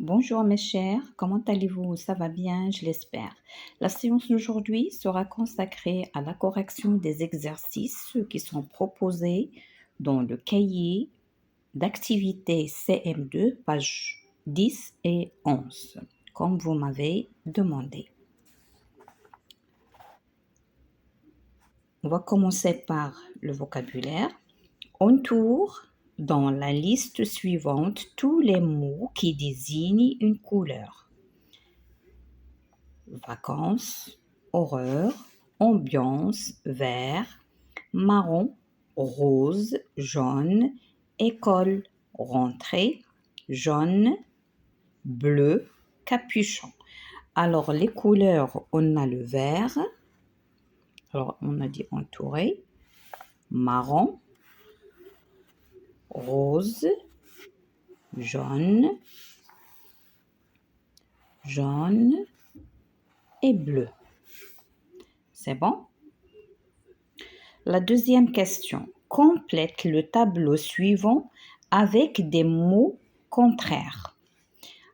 Bonjour mes chers, comment allez-vous? Ça va bien, je l'espère. La séance d'aujourd'hui sera consacrée à la correction des exercices qui sont proposés dans le cahier d'activité CM2, pages 10 et 11, comme vous m'avez demandé. On va commencer par le vocabulaire. On tourne dans la liste suivante tous les mots qui désignent une couleur. Vacances, horreur, ambiance, vert, marron, rose, jaune, école, rentrée, jaune, bleu, capuchon. Alors les couleurs, on a le vert, alors on a dit entouré, marron, rose, jaune, et bleu. C'est bon? La deuxième question. Complète le tableau suivant avec des mots contraires.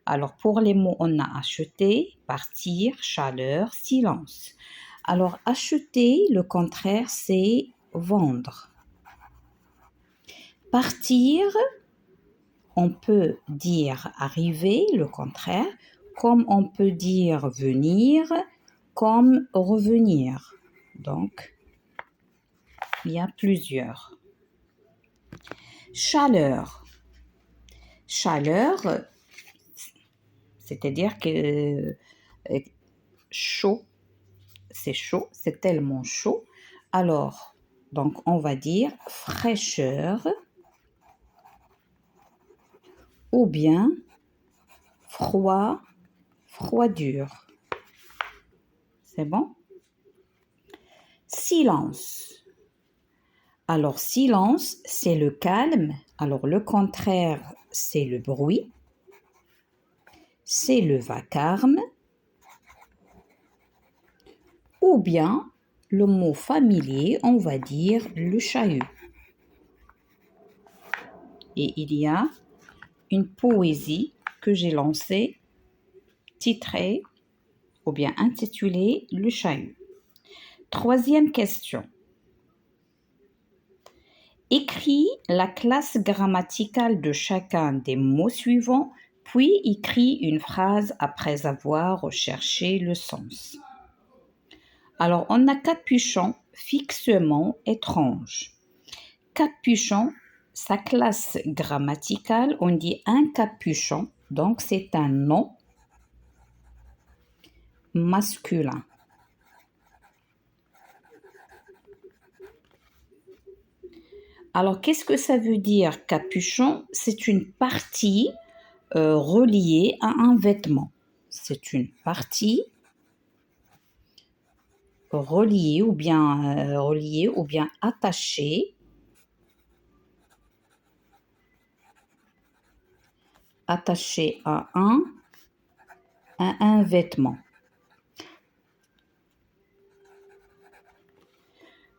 Alors, pour les mots, on a acheter, partir, chaleur, silence. Alors, acheter, le contraire, c'est vendre. Partir, on peut dire arriver, le contraire, comme on peut dire venir, comme revenir. Donc, il y a plusieurs. Chaleur. Chaleur, c'est-à-dire que chaud, c'est tellement chaud. Alors, donc on va dire fraîcheur ou bien froid, froidure. C'est bon? Silence. Alors, silence, c'est le calme. Alors, le contraire, c'est le bruit. C'est le vacarme. Ou bien, le mot familier, on va dire le chahut. Et il y a une poésie que j'ai lancée, titrée ou bien intitulée Le chahut. Troisième question. Écris la classe grammaticale de chacun des mots suivants, puis écris une phrase après avoir recherché le sens. Alors, on a capuchon, fixement, étrange. Capuchon, sa classe grammaticale, on dit un capuchon, donc c'est un nom masculin. Alors, qu'est-ce que ça veut dire capuchon? C'est une partie reliée à un vêtement. C'est une partie reliée ou bien attachée à un vêtement.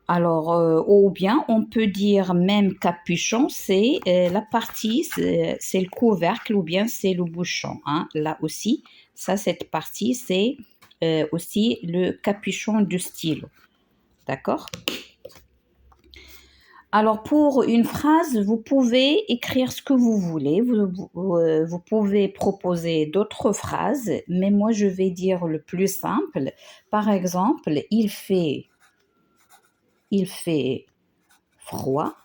Alors, ou bien on peut dire même capuchon, c'est la partie, c'est le couvercle ou bien c'est le bouchon. Hein. Là aussi, cette partie, c'est aussi le capuchon du stylo. D'accord? Alors, pour une phrase, vous pouvez écrire ce que vous voulez. Vous pouvez proposer d'autres phrases, mais moi, je vais dire le plus simple. Par exemple, il fait froid,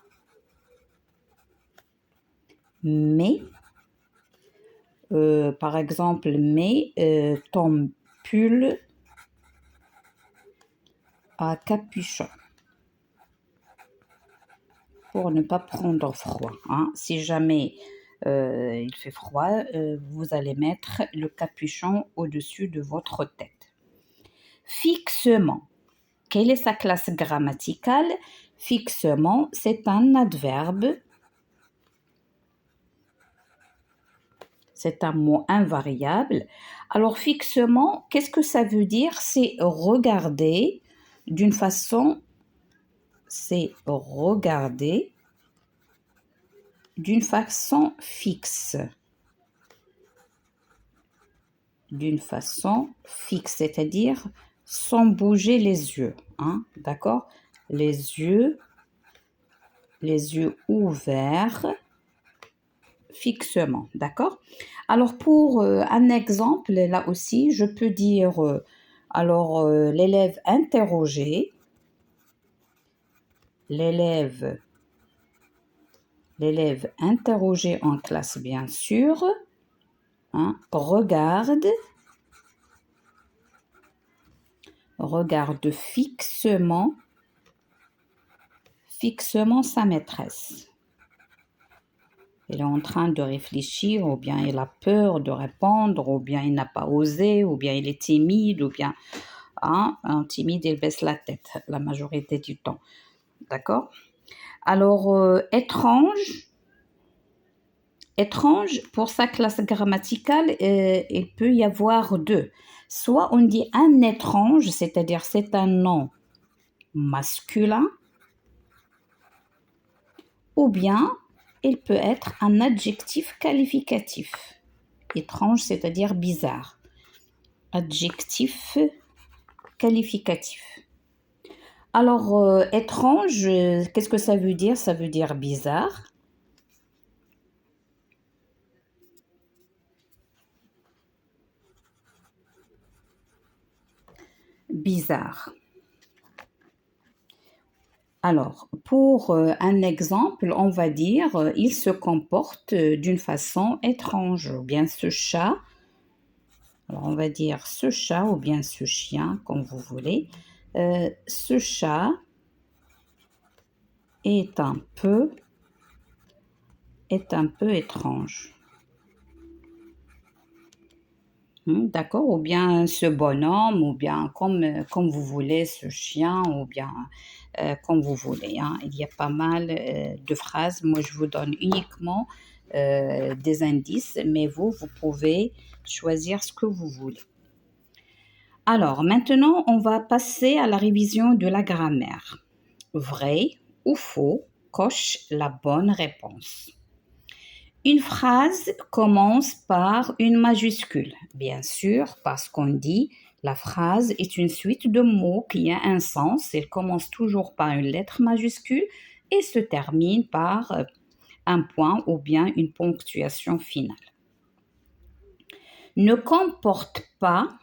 mais, par exemple, ton pull à capuchon pour ne pas prendre froid. Hein. Si jamais il fait froid, vous allez mettre le capuchon au-dessus de votre tête. Fixement. Quelle est sa classe grammaticale? Fixement, c'est un adverbe. C'est un mot invariable. Alors, fixement, qu'est-ce que ça veut dire? C'est regarder d'une façon, fixe. d'une façon fixe, c'est-à-dire sans bouger les yeux, hein, d'accord? Les yeux ouverts fixement, d'accord? Alors pour un exemple, là aussi, je peux dire, l'élève interrogé, l'élève interrogé en classe, bien sûr, hein, regarde fixement sa maîtresse. Il est en train de réfléchir, ou bien il a peur de répondre, ou bien il n'a pas osé, ou bien il est timide, ou bien un timide, il baisse la tête la majorité du temps. D'accord? Alors, étrange, pour sa classe grammaticale, il peut y avoir deux. Soit on dit un étrange, c'est-à-dire c'est un nom masculin, ou bien il peut être un adjectif qualificatif. Étrange, c'est-à-dire bizarre. Adjectif qualificatif. Alors, étrange, qu'est-ce que ça veut dire? Ça veut dire bizarre. Bizarre. Alors, pour un exemple, on va dire il se comporte d'une façon étrange, ou bien ce chat. Alors, on va dire ce chat ou bien ce chien, comme vous voulez. Ce chat est un peu étrange. D'accord, ou bien ce bonhomme, ou bien comme vous voulez, ce chien, ou bien comme vous voulez, hein. Il y a pas mal de phrases. Moi, je vous donne uniquement des indices, mais vous pouvez choisir ce que vous voulez. Alors, maintenant, on va passer à la révision de la grammaire. Vrai ou faux, coche la bonne réponse. Une phrase commence par une majuscule, bien sûr, parce qu'on dit la phrase est une suite de mots qui a un sens. Elle commence toujours par une lettre majuscule et se termine par un point ou bien une ponctuation finale. Ne compte pas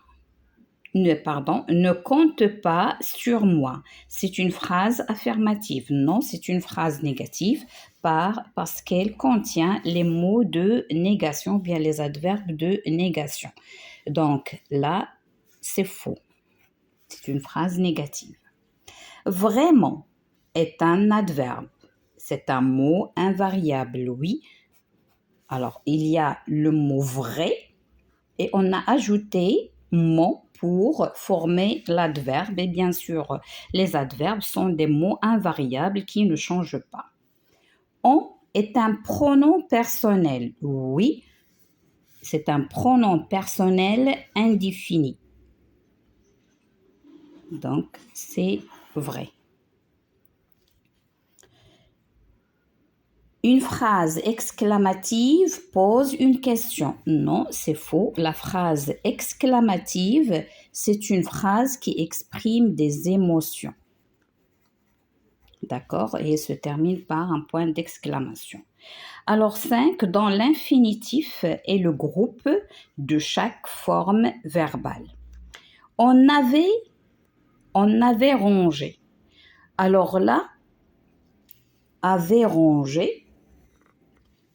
sur moi. C'est une phrase affirmative. Non, c'est une phrase négative parce qu'elle contient les mots de négation, bien les adverbes de négation. Donc là, c'est faux. C'est une phrase négative. Vraiment est un adverbe. C'est un mot invariable, oui. Alors, il y a le mot vrai et on a ajouté mon pour former l'adverbe. Et bien sûr, les adverbes sont des mots invariables qui ne changent pas. On est un pronom personnel. Oui, c'est un pronom personnel indéfini. Donc, c'est vrai. Une phrase exclamative pose une question. Non, c'est faux. La phrase exclamative, c'est une phrase qui exprime des émotions. D'accord? Et se termine par un point d'exclamation. Alors 5, dans l'infinitif est le groupe de chaque forme verbale. On avait rongé. Alors là, avait rongé,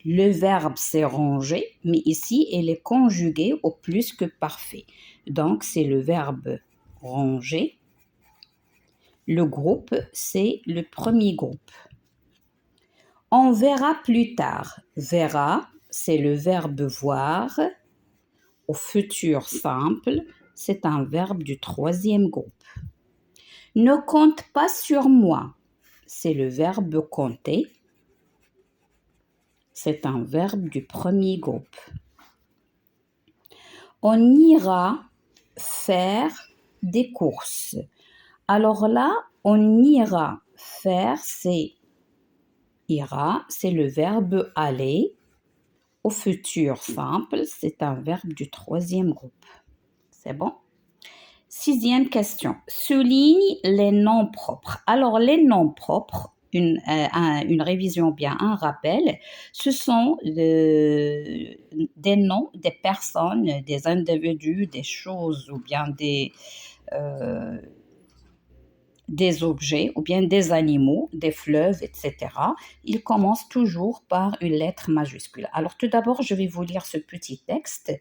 le verbe c'est ranger, mais ici, il est conjugué au plus que parfait. Donc, c'est le verbe ranger. Le groupe, c'est le premier groupe. On verra plus tard. Verra, c'est le verbe voir. Au futur simple, c'est un verbe du troisième groupe. Ne compte pas sur moi, c'est le verbe compter. C'est un verbe du premier groupe. On ira faire des courses. Alors là, on ira faire, c'est ira, c'est le verbe aller au futur simple, c'est un verbe du troisième groupe. C'est bon? Sixième question. Souligne les noms propres. Alors, les noms propres, une révision bien, un rappel, ce sont des noms des personnes, des individus, des choses ou bien des objets ou bien des animaux, des fleuves, etc. Ils commencent toujours par une lettre majuscule. Alors tout d'abord, je vais vous lire ce petit texte.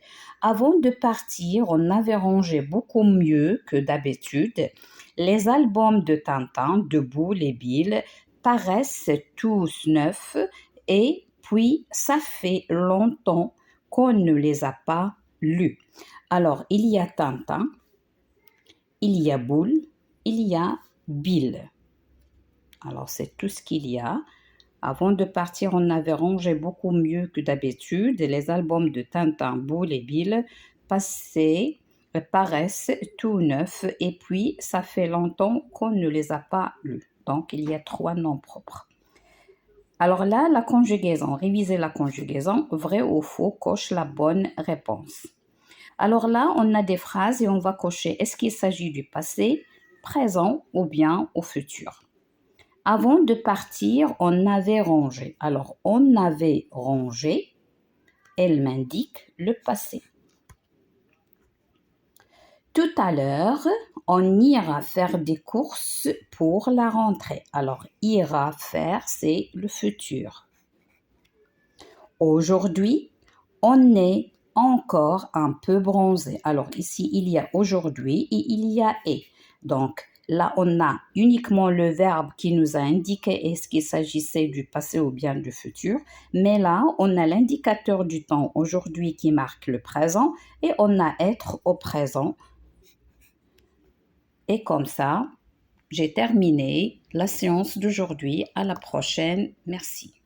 Avant de partir, on avait rangé beaucoup mieux que d'habitude. Les albums de Tintin, de Boule et Bill paraissent tous neufs et puis ça fait longtemps qu'on ne les a pas lus. Alors, il y a Tintin, il y a Boule, il y a Bill. Alors, c'est tout ce qu'il y a. Avant de partir, on avait rangé beaucoup mieux que d'habitude. Les albums de Tintin, Boule et Bill paraissent tout neufs et puis ça fait longtemps qu'on ne les a pas lus. Donc, il y a 3 noms propres. Alors là, la conjugaison, révisez la conjugaison, vrai ou faux, coche la bonne réponse. Alors là, on a des phrases et on va cocher est-ce qu'il s'agit du passé, présent ou bien au futur. Avant de partir, on avait rangé. Alors, on avait rangé, elle m'indique le passé. Tout à l'heure, on ira faire des courses pour la rentrée. Alors, ira faire, c'est le futur. Aujourd'hui, on est encore un peu bronzé. Alors, ici, il y a aujourd'hui et il y a est. Donc, là, on a uniquement le verbe qui nous a indiqué est-ce qu'il s'agissait du passé ou bien du futur. Mais là, on a l'indicateur du temps aujourd'hui qui marque le présent et on a être au présent. Et comme ça, j'ai terminé la séance d'aujourd'hui. À la prochaine. Merci.